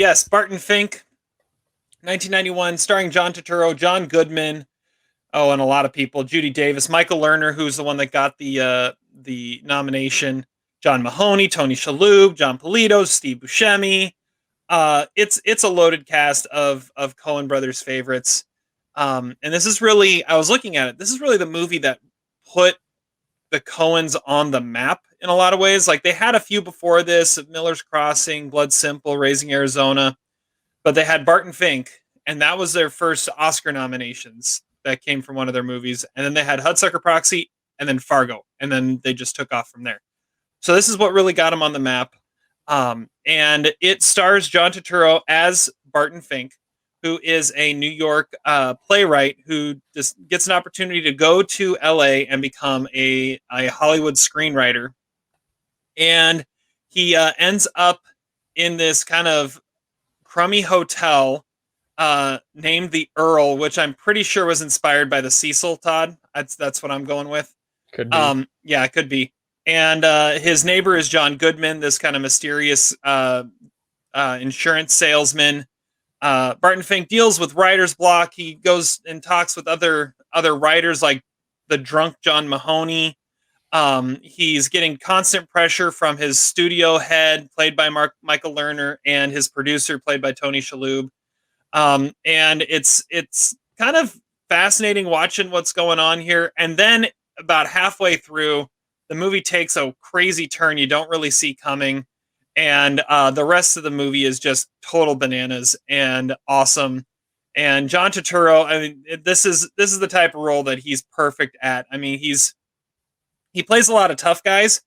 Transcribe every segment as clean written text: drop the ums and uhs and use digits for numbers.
yes, Barton Fink, 1991, starring John Turturro, John Goodman. Oh, and a lot of people. Judy Davis, Micael Lerner, who's the one that got the nomination. John Mahoney, Tony Shalhoub, John Polito, Steve Buscemi. It's a loaded cast of Coen Brothers favorites. And this is really, I was looking at it. This is really the movie that put the Coens on the map in a lot of ways. Like they had a few before this, Miller's Crossing, Blood Simple, Raising Arizona, but they had Barton Fink, and that was their first Oscar nominations that came from one of their movies. And then they had Hudsucker Proxy, and then Fargo, and then they just took off from there. So this is what really got them on the map. And it stars John Turturro as Barton Fink, who is a New York playwright who just gets an opportunity to go to LA and become a Hollywood screenwriter. And he ends up in this kind of crummy hotel named the Earl, which I'm pretty sure was inspired by the Cecil, Todd. That's what I'm going with. Could be. Yeah, it could be. And his neighbor is John Goodman, this kind of mysterious insurance salesman. Barton Fink deals with writer's block. He goes and talks with other writers like the drunk John Mahoney. He's getting constant pressure from his studio head, played by Micael Lerner, and his producer, played by Tony Shalhoub. And it's kind of fascinating watching what's going on here. And then about halfway through, the movie takes a crazy turn you don't really see coming. And the rest of the movie is just total bananas and awesome. And John Turturro, I mean, this is the type of role that he's perfect at. I mean, he plays a lot of tough guys,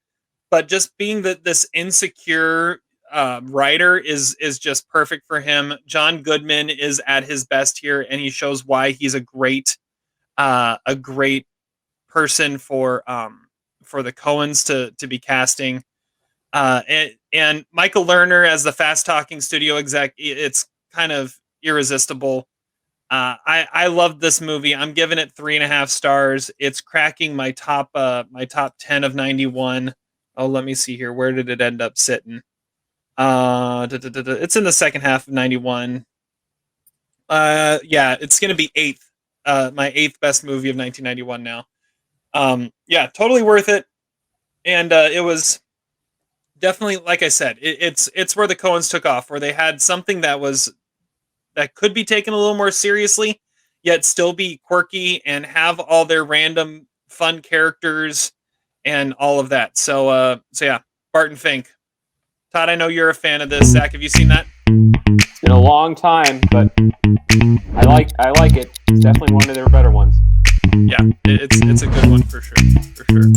but just being this insecure writer is just perfect for him. John Goodman is at his best here, and he shows why he's a great person for the Coens to be casting. And Micael Lerner as the fast-talking studio exec, it's kind of irresistible. I love this movie. I'm giving it 3.5 stars. It's cracking my top 10 of 91. Oh, let me see here. Where did it end up sitting? It's in the second half of 91. Yeah, it's going to be 8th. My 8th best movie of 1991 now. Yeah, totally worth it. And it was definitely, like I said, it's where the Coens took off, where they had something that could be taken a little more seriously, yet still be quirky and have all their random fun characters and all of that. So yeah, Barton Fink. Todd, I know you're a fan of this. Zach, have you seen that? It's been a long time, but I like it. It's definitely one of their better ones. Yeah, it's a good one for sure. For sure.